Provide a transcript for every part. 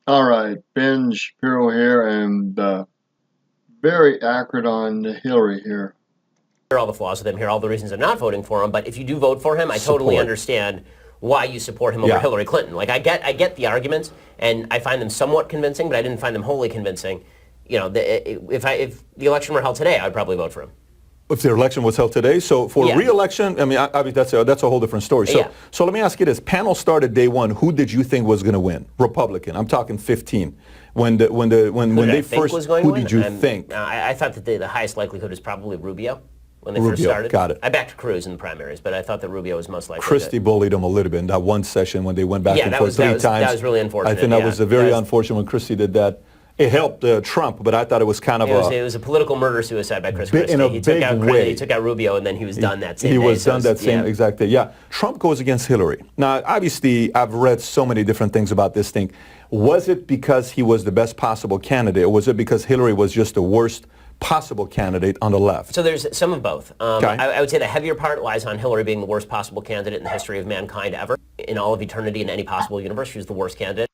All right, Ben Shapiro here, and very accurate on Hillary here. Hear all the flaws with him, hear all the reasons I'm not voting for him. But if you do vote for him, I totally Support. understand why you support him over Yeah. Hillary Clinton. Like I get the arguments, and I find them somewhat convincing, but I didn't find them wholly convincing. You know, if the election were held today, I'd probably vote for him. If the election was held today, so for Yeah. re-election, I mean, that's a whole different story. So, Yeah. so let me ask you this: panel started day one. Who did you think was going to win? Republican. I'm talking 15. When Who did I they think first, was going who to win? did you think? I thought that the highest likelihood was probably Rubio when they first Rubio, started. got it. I backed Cruz in the primaries, but I thought that Rubio was most likely. Christie bullied him a little bit in that one session when they went back Yeah, and that forth was- three that was- times. that was really unfortunate, I think that yeah. was very That was- unfortunate when Christie did that. It helped Trump, but I thought it was kind of It was a political murder-suicide by Chris Christie. in a He took big out way. He took out Rubio, and then he was done that same He day. was So done that same yeah. exact day. Yeah. Trump goes against Hillary. Now, obviously, I've read so many different things about this thing. Was it because he was the best possible candidate, or was it because Hillary was just the worst possible candidate on the left? So there's some of both. Okay. I would say the heavier part lies on Hillary being the worst possible candidate in the history of mankind ever. In all of eternity, in any possible universe, she was the worst candidate.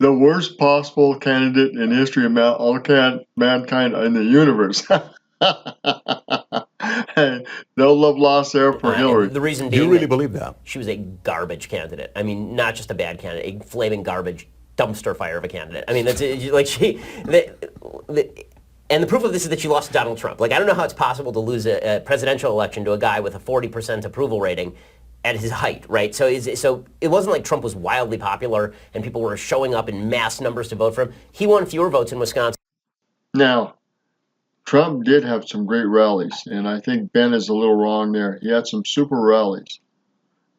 The worst possible candidate in history of mankind in the universe. Hey, no love lost there for And Hillary. the reason Do you being really that believe that? she was a garbage candidate. I mean, not just a bad candidate, a flaming garbage dumpster fire of a candidate. I mean, that's like and the proof of this is that she lost to Donald Trump. Like, I don't know how it's possible to lose a presidential election to a guy with a 40% approval rating at his height, right? So it wasn't like Trump was wildly popular and people were showing up in mass numbers to vote for him. He won fewer votes in Wisconsin. Now, Trump did have some great rallies, and I think Ben is a little wrong there. He had some super rallies,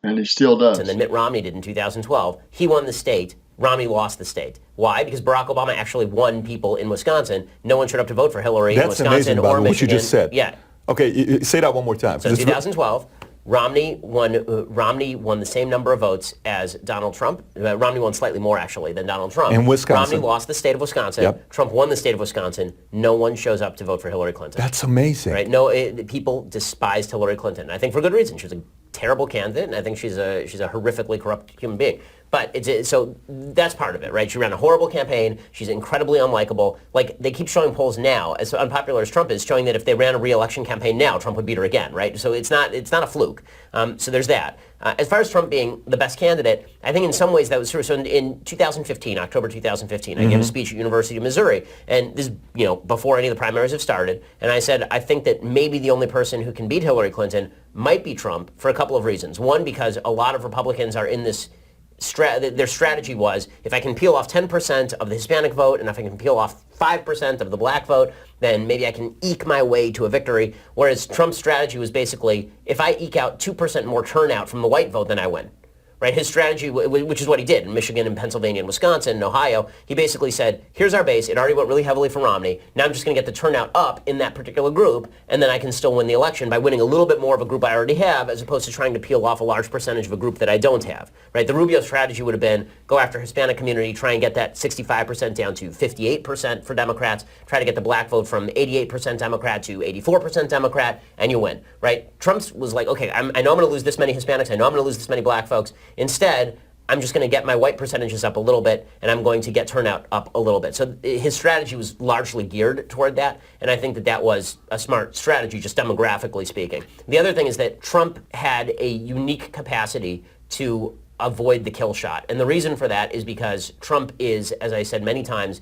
and he still does. Than Mitt Romney did in 2012. He won the state. Romney lost the state. Why? Because Barack Obama actually won people in Wisconsin. No one showed up to vote for Hillary in That's Wisconsin amazing, by or the way, what you Michigan. just said. Yeah. Okay, say that one more time. So in 2012, Romney won the same number of votes as Donald Trump. Romney won slightly more, actually, than Donald Trump. In Wisconsin. Romney lost the state of Wisconsin. Yep. Trump won the state of Wisconsin. No one shows up to vote for Hillary Clinton. That's amazing. Right? No, people despised Hillary Clinton. I think for good reason. She was a terrible candidate, and I think she's a horrifically corrupt human being. But so that's part of it, right? She ran a horrible campaign. She's incredibly unlikable. Like, they keep showing polls now, as unpopular as Trump is, showing that if they ran a re-election campaign now, Trump would beat her again, right? So it's not a fluke. So there's that. As far as Trump being the best candidate, I think in some ways that was true. So in 2015, October 2015, I gave a speech at University of Missouri, and this is, before any of the primaries have started, and I said, I think that maybe the only person who can beat Hillary Clinton might be Trump for a couple of reasons. One, because a lot of Republicans are in this their strategy was, if I can peel off 10% of the Hispanic vote and if I can peel off 5% of the black vote, then maybe I can eke my way to a victory. Whereas Trump's strategy was basically, if I eke out 2% more turnout from the white vote, then I win. Right? His strategy, which is what he did in Michigan and Pennsylvania and Wisconsin and Ohio, he basically said, here's our base. It already went really heavily for Romney. Now I'm just going to get the turnout up in that particular group, and then I can still win the election by winning a little bit more of a group I already have, as opposed to trying to peel off a large percentage of a group that I don't have. Right? The Rubio strategy would have been, go after Hispanic community, try and get that 65% down to 58% for Democrats, try to get the black vote from 88% Democrat to 84% Democrat, and you win. Right? Trump's was like, okay, I know I'm going to lose this many Hispanics, I know I'm going to lose this many black folks. Instead, I'm just going to get my white percentages up a little bit, and I'm going to get turnout up a little bit. So his strategy was largely geared toward that, and I think that that was a smart strategy, just demographically speaking. The other thing is that Trump had a unique capacity to avoid the kill shot. And the reason for that is because Trump is, as I said many times,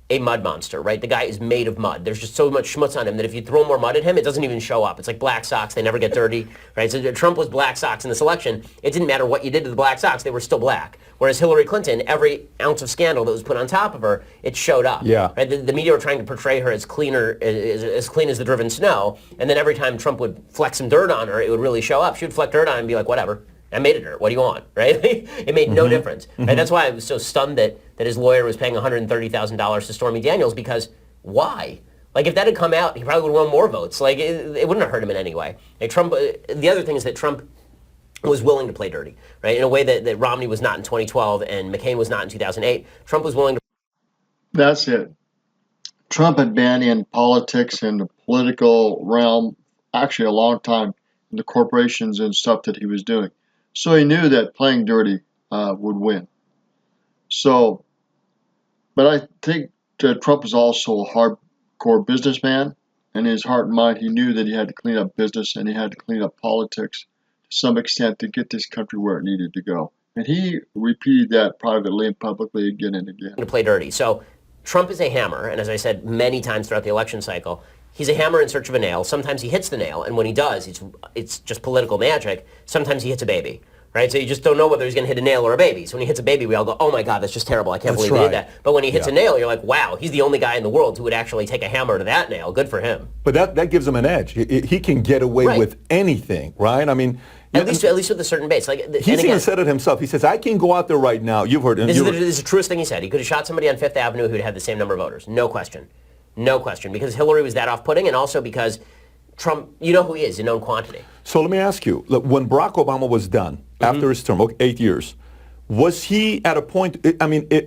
a mud monster, right? The guy is made of mud. There's just so much schmutz on him that if you throw more mud at him, it doesn't even show up. It's like black socks. They never get dirty, right? So Trump was black socks in this election. It didn't matter what you did to the black socks. They were still black. Whereas Hillary Clinton, every ounce of scandal that was put on top of her, it showed up. Yeah. Right? The media were trying to portray her as cleaner, as clean as the driven snow. And then every time Trump would fleck some dirt on her, it would really show up. She would fleck dirt on him and be like, whatever. I made it her. What do you want, right? It made no difference. Right? That's why I was so stunned that his lawyer was paying $130,000 to Stormy Daniels, because why? Like, if that had come out, he probably would have won more votes. Like, it wouldn't have hurt him in any way. Like, Trump. The other thing is that Trump was willing to play dirty, right? In a way that Romney was not in 2012 and McCain was not in 2008. Trump was willing to. That's it. Trump had been in politics and the political realm actually a long time in the corporations and stuff that he was doing. So he knew that playing dirty would win. So, but I think Trump is also a hardcore businessman. And in his heart and mind, he knew that he had to clean up business and he had to clean up politics to some extent to get this country where it needed to go. And he repeated that privately and publicly again and again. To play dirty. So Trump is a hammer, and as I said many times throughout the election cycle, he's a hammer in search of a nail. Sometimes he hits the nail, and when he does, it's just political magic. Sometimes he hits a baby, right? So you just don't know whether he's going to hit a nail or a baby. So when he hits a baby, we all go, oh my God, that's just terrible. I can't believe he did that. But when he hits a nail, you're like, wow, he's the only guy in the world who would actually take a hammer to that nail. Good for him. But that gives him an edge. He can get away with anything, right? I mean, at least with a certain base. He's even said it himself. He says, I can go out there right now. You've heard it. This is the truest thing he said. He could have shot somebody on Fifth Avenue who'd had the same number of voters. No question. No question. Because Hillary was that off-putting, and also because Trump, you know who he is, a known quantity. So let me ask you, look, when Barack Obama was done, after his term, 8 years, was he at a point,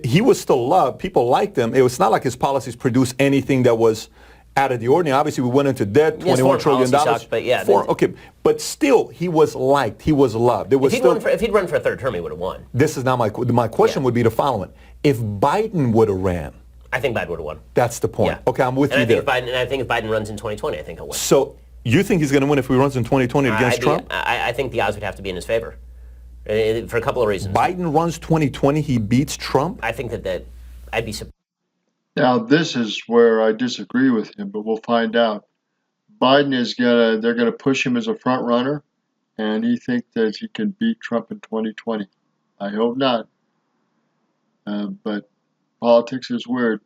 he was still loved. People liked him. It was not like his policies produced anything that was out of the ordinary. Obviously, we went into debt, $21 trillion. Sucked, but yeah. But still, he was liked. He was loved. If he'd run for a third term, he would have won. This is now my question would be the following. If Biden would have ran. I think Biden would have won. That's the point. Yeah. Okay, I'm with you there. I think if Biden runs in 2020, I think he'll win. So you think he's going to win if he runs in 2020 against Trump? I think the odds would have to be in his favor for a couple of reasons. Biden runs 2020, he beats Trump? I think that I'd be surprised. Now, this is where I disagree with him, but we'll find out. Biden they're gonna push him as a front runner, and he thinks that he can beat Trump in 2020. I hope not. But politics is weird.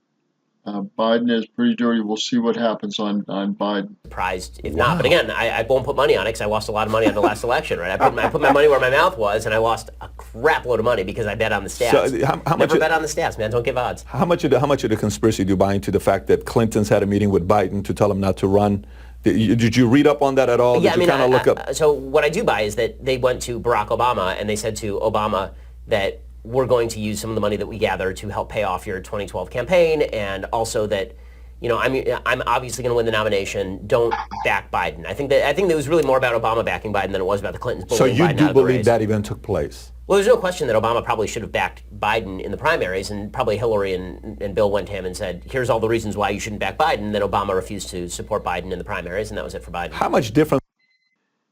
Biden is pretty dirty. We'll see what happens on Biden. Surprised if not. But again, I won't put money on it because I lost a lot of money on the last election, right? I put my money where my mouth was, and I lost a crap load of money because I bet on the stats. So how much? Never bet on the stats, man. Don't give odds. How much of the conspiracy do you buy into the fact that Clinton's had a meeting with Biden to tell him not to run? Did you read up on that at all? Yeah, Did you kind of look up? So what I do buy is that they went to Barack Obama and they said to Obama that we're going to use some of the money that we gather to help pay off your 2012 campaign, and also that, I'm obviously going to win the nomination. Don't back Biden. I think that it was really more about Obama backing Biden than it was about the Clintons bullying Biden out of the race. So you do believe that event took place? Well, there's no question that Obama probably should have backed Biden in the primaries, and probably Hillary and Bill went to him and said, here's all the reasons why you shouldn't back Biden, and then Obama refused to support Biden in the primaries, and that was it for Biden. How much different?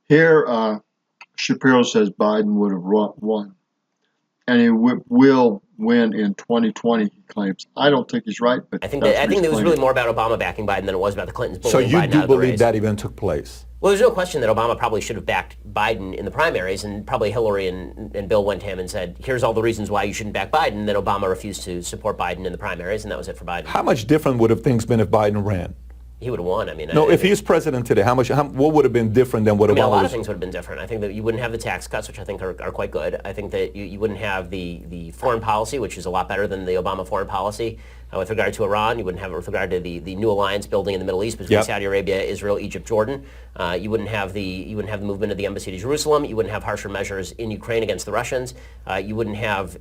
Here, Shapiro says Biden would have won. And he will win in 2020, he claims. I don't think he's right, but I think it was really more about Obama backing Biden than it was about the Clintons bullying Biden out of the race. So you do believe that event took place? Well, there's no question that Obama probably should have backed Biden in the primaries, and probably Hillary and Bill went to him and said, here's all the reasons why you shouldn't back Biden, and then Obama refused to support Biden in the primaries, and that was it for Biden. How much different would have things been if Biden ran? He would have won. If he was president today, what would have been different than what Obama was? A lot of things would have been different. I think that you wouldn't have the tax cuts, which I think are quite good. I think that you wouldn't have the foreign policy, which is a lot better than the Obama foreign policy. With regard to Iran, you wouldn't have it with regard to the new alliance building in the Middle East between Saudi Arabia, Israel, Egypt, Jordan. You wouldn't have the movement of the embassy to Jerusalem. You wouldn't have harsher measures in Ukraine against the Russians. You wouldn't have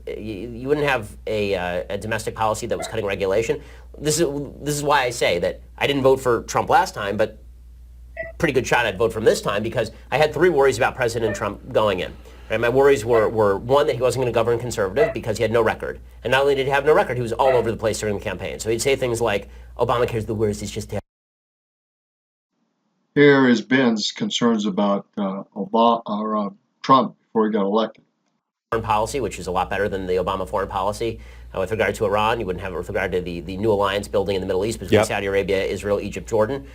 a domestic policy that was cutting regulation. This is why I say that I didn't vote for Trump last time, but pretty good shot I'd vote for him this time, because I had three worries about President Trump going in. And my worries were one, that he wasn't going to govern conservative because he had no record. And not only did he have no record, he was all over the place during the campaign. So he'd say things like, Obamacare's the worst, it's just terrible. Here is Ben's concerns about Trump before he got elected. Foreign policy, which is a lot better than the Obama foreign policy. With regard to Iran, you wouldn't have it with regard to the new alliance building in the Middle East between Saudi Arabia, Israel, Egypt, Jordan.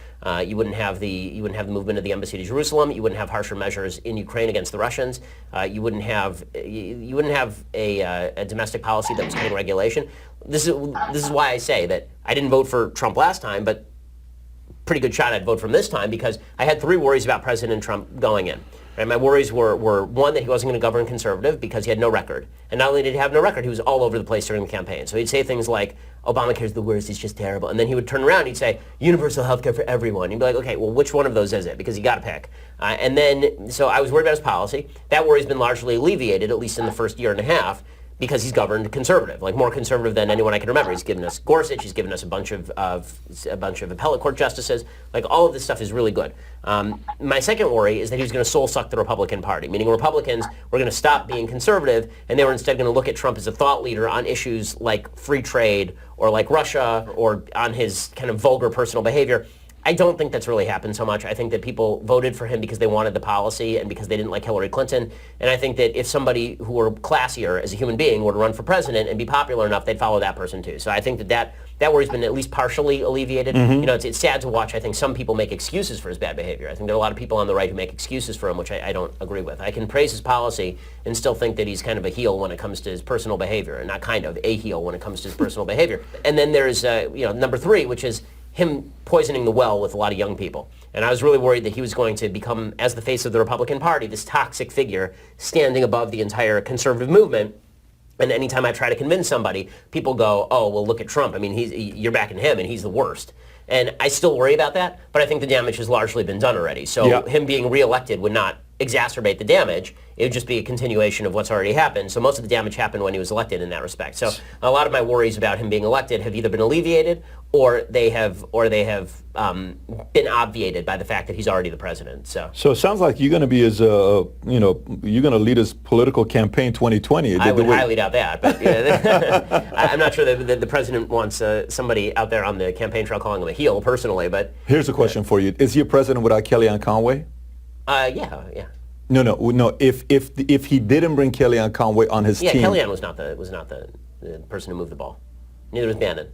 You wouldn't have the movement of the embassy to Jerusalem. You wouldn't have harsher measures in Ukraine against the Russians. You wouldn't have a domestic policy that was cutting regulation. This is why I say that I didn't vote for Trump last time, but pretty good shot I'd vote for him this time, because I had three worries about President Trump going in. Right? My worries were one, that he wasn't going to govern conservative because he had no record. And not only did he have no record, he was all over the place during the campaign. So he'd say things like, Obamacare's the worst, it's just terrible. And then he would turn around and he'd say, universal health care for everyone. You'd be like, okay, well, which one of those is it? Because you got to pick. So I was worried about his policy. That worry's been largely alleviated, at least in the first year and a half. because he's governed conservative, like more conservative than anyone I can remember. He's given us Gorsuch, he's given us a bunch of appellate court justices. Like all of this stuff is really good. My second worry is that he was going to soul suck the Republican Party, meaning Republicans were going to stop being conservative and they were instead going to look at Trump as a thought leader on issues like free trade or like Russia or on his kind of vulgar personal behavior. I don't think that's really happened so much. I think that people voted for him because they wanted the policy and because they didn't like Hillary Clinton. And I think that if somebody who were classier as a human being were to run for president and be popular enough, they'd follow that person too. So I think that worry's been at least partially alleviated. You know, it's sad to watch. I think some people make excuses for his bad behavior. I think there are a lot of people on the right who make excuses for him, which I don't agree with. I can praise his policy and still think that he's kind of a heel when it comes to his personal behavior, and not kind of, a heel when it comes to his personal behavior. And then there's, number three, which is him poisoning the well with a lot of young people. And I was really worried that he was going to become, as the face of the Republican Party, this toxic figure standing above the entire conservative movement. And anytime I try to convince somebody, people go, oh, well, look at Trump. I mean, you're backing him, and he's the worst. And I still worry about that, but I think the damage has largely been done already. So him being reelected would not exacerbate the damage. It would just be a continuation of what's already happened. So most of the damage happened when he was elected in that respect. So a lot of my worries about him being elected have either been alleviated or they have been obviated by the fact that he's already the president. So it sounds like you're going to be as you're going to lead his political campaign 2020. I would highly doubt that, but I'm not sure that the president wants somebody out there on the campaign trail calling him a heel personally. But here's a question for you: is he a president without Kellyanne Conway? Yeah. No. If he didn't bring Kellyanne Conway on his team, Kellyanne was not the person who moved the ball. Neither was Bannon.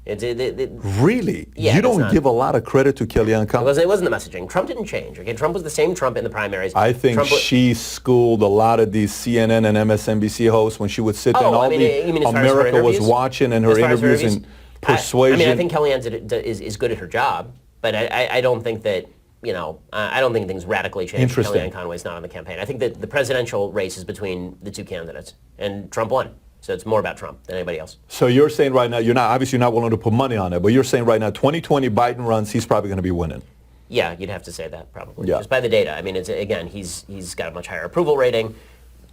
Really? Yeah, you don't give a lot of credit to Kellyanne Conway. It wasn't the messaging. Trump didn't change. Okay, Trump was the same Trump in the primaries. I think she schooled a lot of these CNN and MSNBC hosts when she would sit there and America was watching and her interviews and persuasion. I think Kellyanne is good at her job, but I don't think that. I don't think things radically changed. Kellyanne Conway's not on the campaign. I think that the presidential race is between the two candidates, and Trump won. So it's more about Trump than anybody else. So you're saying right now, you're not willing to put money on it, but you're saying right now, 2020 Biden runs, he's probably going to be winning. Yeah, you'd have to say that probably. Yeah. Just by the data. I mean, he's got a much higher approval rating.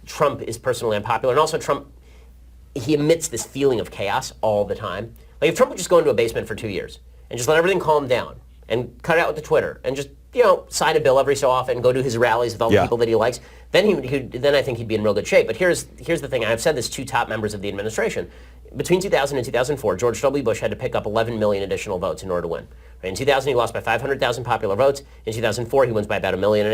Trump is personally unpopular, and also Trump, he emits this feeling of chaos all the time. Like if Trump would just go into a basement for 2 years and just let everything calm down and cut it out with the Twitter and just sign a bill every so often, go to his rallies with all the people that he likes, then I think he'd be in real good shape. But here's the thing, and I've said this to top members of the administration. Between 2000 and 2004, George W. Bush had to pick up 11 million additional votes in order to win. In 2000, he lost by 500,000 popular votes. In 2004, he wins by about 1.5 million.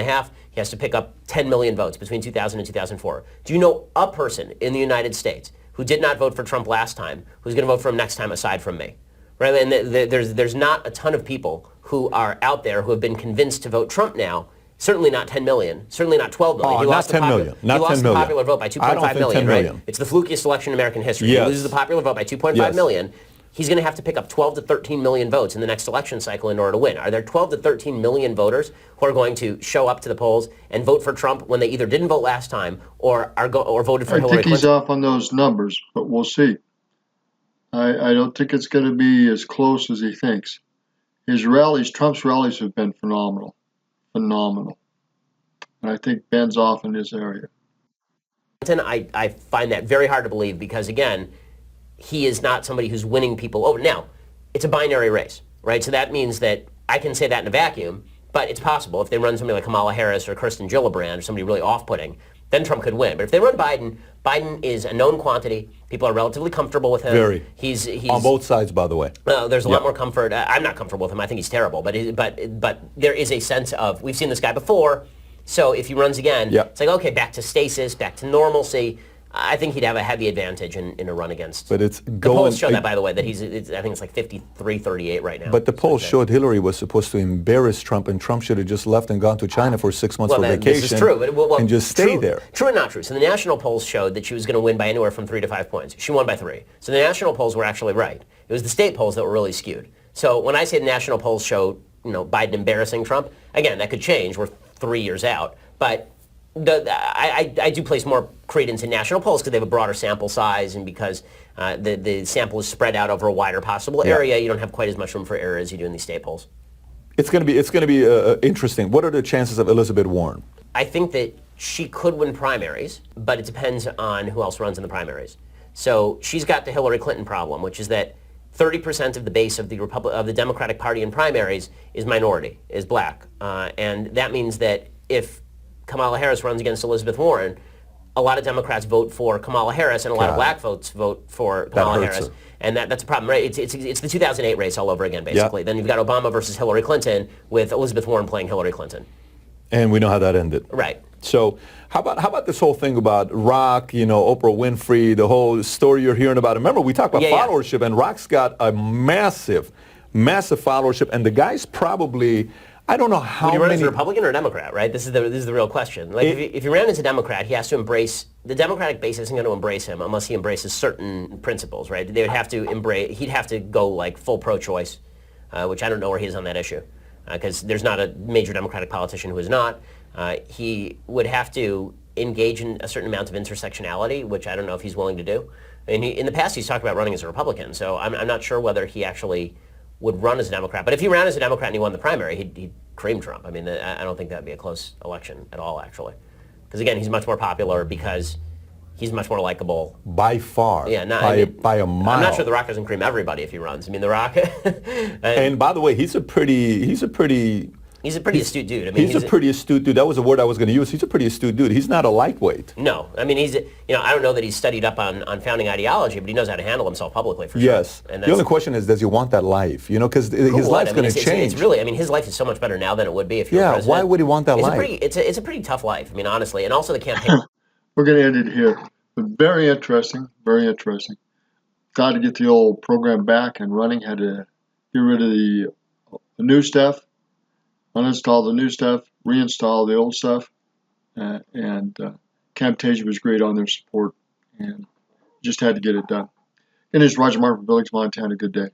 He has to pick up 10 million votes between 2000 and 2004. Do you know a person in the United States who did not vote for Trump last time who's going to vote for him next time aside from me? Right? And there's not a ton of people who are out there who have been convinced to vote Trump now. Certainly not 10 million. Certainly not 12 million. He lost 10 million. He lost the popular vote by 2.5 million, right? It's the flukiest election in American history. Yes. He loses the popular vote by 2.5 million. He's going to have to pick up 12 to 13 million votes in the next election cycle in order to win. Are there 12 to 13 million voters who are going to show up to the polls and vote for Trump when they either didn't vote last time or voted for Hillary Clinton? I think he's off on those numbers, but we'll see. I don't think it's going to be as close as he thinks. Trump's rallies have been phenomenal. And I think Ben's off in this area. I find that very hard to believe because, again, he is not somebody who's winning people over. Now, it's a binary race, right? So that means that I can say that in a vacuum, but it's possible. If they run somebody like Kamala Harris or Kirsten Gillibrand or somebody really off-putting, then Trump could win. But if they run Biden is a known quantity. People are relatively comfortable with him. Very. He's on both sides, by the way. There's a lot more comfort. I'm not comfortable with him. I think he's terrible. But there is a sense of, we've seen this guy before, so if he runs again, it's like, okay, back to stasis, back to normalcy. I think he'd have a heavy advantage in a run against. But it's the polls show that, by the way, that I think it's like 53-38 right now. But the polls showed Hillary was supposed to embarrass Trump, and Trump should have just left and gone to China for 6 months for vacation. This is true, and just stay there. True and not true. So the national polls showed that she was going to win by anywhere from 3 to 5 points. She won by 3. So the national polls were actually right. It was the state polls that were really skewed. So when I say the national polls show Biden embarrassing Trump, again, that could change. We're 3 years out, but. I do place more credence in national polls because they have a broader sample size and because the sample is spread out over a wider possible area. You don't have quite as much room for error as you do in these state polls. It's going to be interesting. What are the chances of Elizabeth Warren? I think that she could win primaries, but it depends on who else runs in the primaries. So she's got the Hillary Clinton problem, which is that 30% of the base of the Democratic Party in primaries is minority, is black. And that means that if Kamala Harris runs against Elizabeth Warren, a lot of Democrats vote for Kamala Harris, and a lot of black votes vote for Kamala Harris. Her. And that's a problem, right? It's the 2008 race all over again, basically. Yep. Then you've got Obama versus Hillary Clinton, with Elizabeth Warren playing Hillary Clinton. And we know how that ended. Right. So how about this whole thing about Rock, Oprah Winfrey, the whole story you're hearing about? Remember, we talked about followership, and Rock's got a massive followership, and the guy's probably, I don't know how many. Would he run as a Republican or a Democrat, right? This is the real question. Like, if he ran as a Democrat, he has to embrace, the Democratic base isn't going to embrace him unless he embraces certain principles, right? They would have to he'd have to go like full pro-choice, which I don't know where he is on that issue, because there's not a major Democratic politician who is not. He would have to engage in a certain amount of intersectionality, which I don't know if he's willing to do. And in the past, he's talked about running as a Republican, so I'm not sure whether he actually would run as a Democrat. But if he ran as a Democrat and he won the primary, he'd cream Trump. I mean, I don't think that would be a close election at all, actually. Because, again, he's much more popular because he's much more likable. By far. Yeah, by a mile. I'm not sure The Rock doesn't cream everybody if he runs. I mean, The Rock... and by the way, he's a pretty astute dude. I mean, he's a pretty astute dude. That was a word I was going to use. He's a pretty astute dude. He's not a lightweight. No. I mean, I don't know that he's studied up on founding ideology, but he knows how to handle himself publicly, for sure. Yes. And the only question is, does he want that life? Because his life's going to change. It's really, I mean, his life is so much better now than it would be if he were president. Why would he want that life? It's a pretty tough life, I mean, honestly. And also the campaign. We're going to end it here. But very interesting, very interesting. Got to get the old program back and running. Had to get rid of the new stuff. Uninstall the new stuff, reinstall the old stuff, and Camtasia was great on their support, and just had to get it done. And it's Roger Martin from Billings, Montana. Good day.